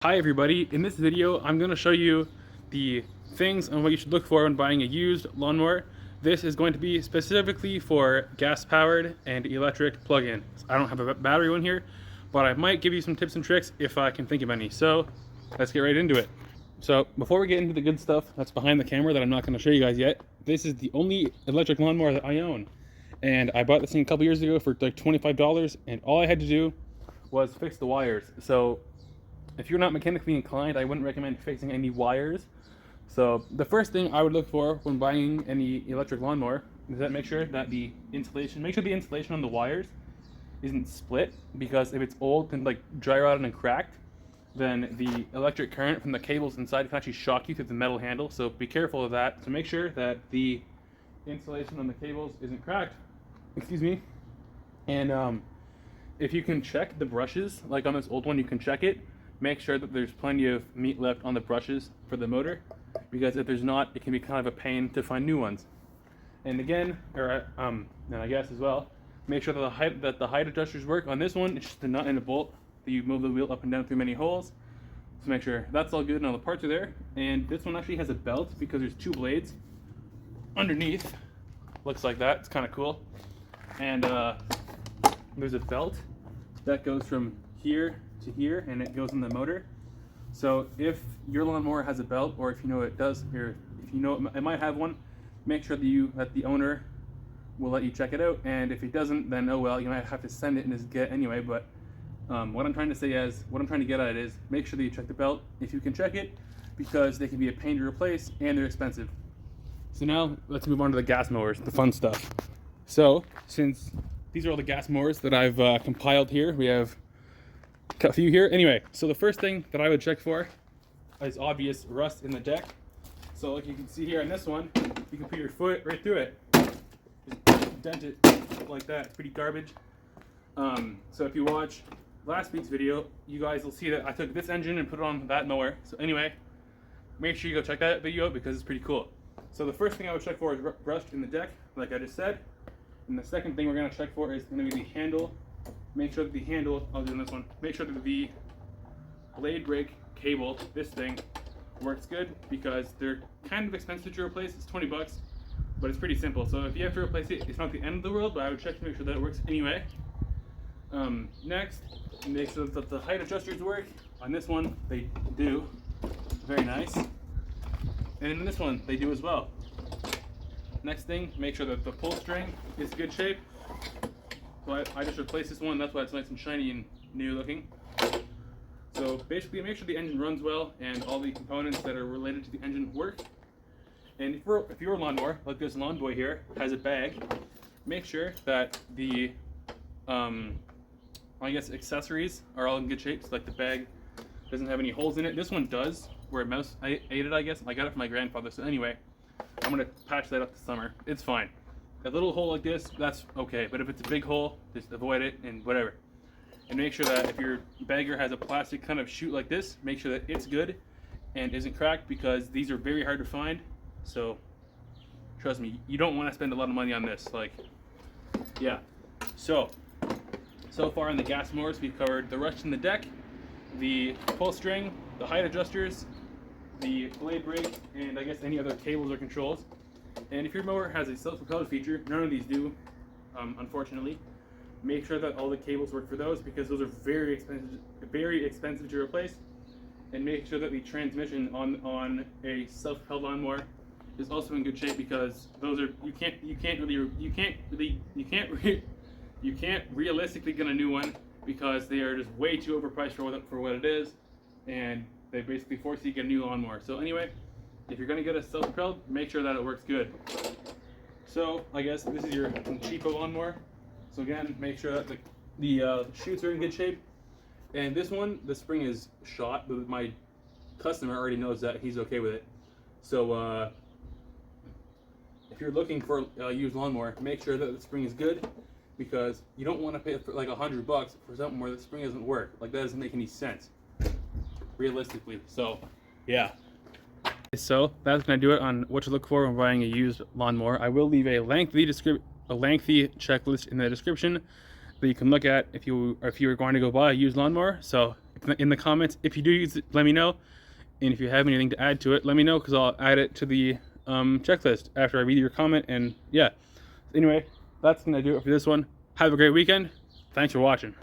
Hi everybody, in this video I'm going to show you the things on what you should look for when buying a used lawnmower. This is going to be specifically for gas powered and electric plug-in. I don't have a battery one here, but I might give you some tips and tricks if I can think of any. So let's get right into it. So before we get into the good stuff that's behind the camera that I'm not going to show you guys yet, this is the only electric lawnmower that I own. And I bought this thing a couple years ago for like $25, and all I had to do was fix the wires. So if you're not mechanically inclined, I wouldn't recommend fixing any wires. So the first thing I would look for when buying any electric lawnmower is that make sure the insulation on the wires isn't split, because if it's old and like dry rotted and cracked, then the electric current from the cables inside can actually shock you through the metal handle. So be careful of that. So make sure that the insulation on the cables isn't cracked. Excuse me. And if you can check the brushes, like on this old one, you can check it. Make sure that there's plenty of meat left on the brushes for the motor, because if there's not, it can be kind of a pain to find new ones. And again, and I guess as well, make sure that the height adjusters work. On this one, it's just a nut and a bolt that you move the wheel up and down through many holes. So make sure that's all good and all the parts are there. And this one actually has a belt because there's two blades underneath. Looks like that. It's kind of cool. And there's a belt that goes from here to here, and it goes in the motor. So if your lawnmower has a belt, or if you know it does, or if you know it might have one, make sure that the owner will let you check it out. And if it doesn't, then oh well, you might have to send it and just get it anyway. But what I'm trying to get at is make sure that you check the belt if you can check it, because they can be a pain to replace and they're expensive. So now let's move on to the gas mowers, the fun stuff. So since these are all the gas mowers that I've compiled here, we have a few here. Anyway, so the first thing that I would check for is obvious rust in the deck. So like you can see here on this one, you can put your foot right through it. Just dent it like that. It's pretty garbage. So if you watch last week's video, you guys will see that I took this engine and put it on that mower. So anyway, make sure you go check that video out because it's pretty cool. So the first thing I would check for is rust in the deck, like I just said. And the second thing we're going to check for is going to be the handle. Make sure that the handle, I'll do this one, make sure that the blade brake cable, this thing, works good, because they're kind of expensive to replace. It's 20 bucks, but it's pretty simple. So if you have to replace it, it's not the end of the world, but I would check to make sure that it works anyway. Next, make sure that the height adjusters work. On this one, they do. Very nice. And in this one, they do as well. Next thing, make sure that the pull string is good shape. So I just replaced this one, that's why it's nice and shiny and new looking. So basically make sure the engine runs well and all the components that are related to the engine work. And if your lawnmower, like this lawn boy here, has a bag, make sure that the I guess accessories are all in good shape. So like the bag doesn't have any holes in it. This one does, where a mouse ate it, I guess. I got it from my grandfather, so anyway, I'm gonna patch that up this summer. It's fine. A little hole like this, that's okay, but if it's a big hole, just avoid it and whatever. And make sure that if your bagger has a plastic kind of chute like this, make sure that it's good and isn't cracked, because these are very hard to find. So trust me, you don't want to spend a lot of money on this. Like, yeah. So far in the gas mowers, we've covered the rust in the deck, the pull string, the height adjusters, the blade brake, and I guess any other cables or controls. And if your mower has a self-propelled feature, none of these do, unfortunately. Make sure that all the cables work for those, because those are very expensive to replace. And make sure that the transmission on a self-propelled lawnmower is also in good shape, because those are you can't realistically get a new one, because they are just way too overpriced for what it is, and they basically force you to get a new lawnmower. So anyway, if you're going to get a self-propelled, make sure that it works good. So I guess this is your cheapo lawnmower. So again, make sure that the chutes are in good shape. And this one, the spring is shot, but my customer already knows that. He's okay with it. So if you're looking for a used lawnmower, make sure that the spring is good, because you don't want to pay for like $100 for something where the spring doesn't work. Like, that doesn't make any sense, realistically. So yeah. So that's going to do it on what to look for when buying a used lawnmower. I will leave a lengthy checklist in the description that you can look at if you are going to go buy a used lawnmower. So in the comments. If you do use it, let me know. And if you have anything to add to it, let me know, because I'll add it to the checklist after I read your comment. And yeah, anyway, that's gonna do it for this one. Have a great weekend. Thanks for watching.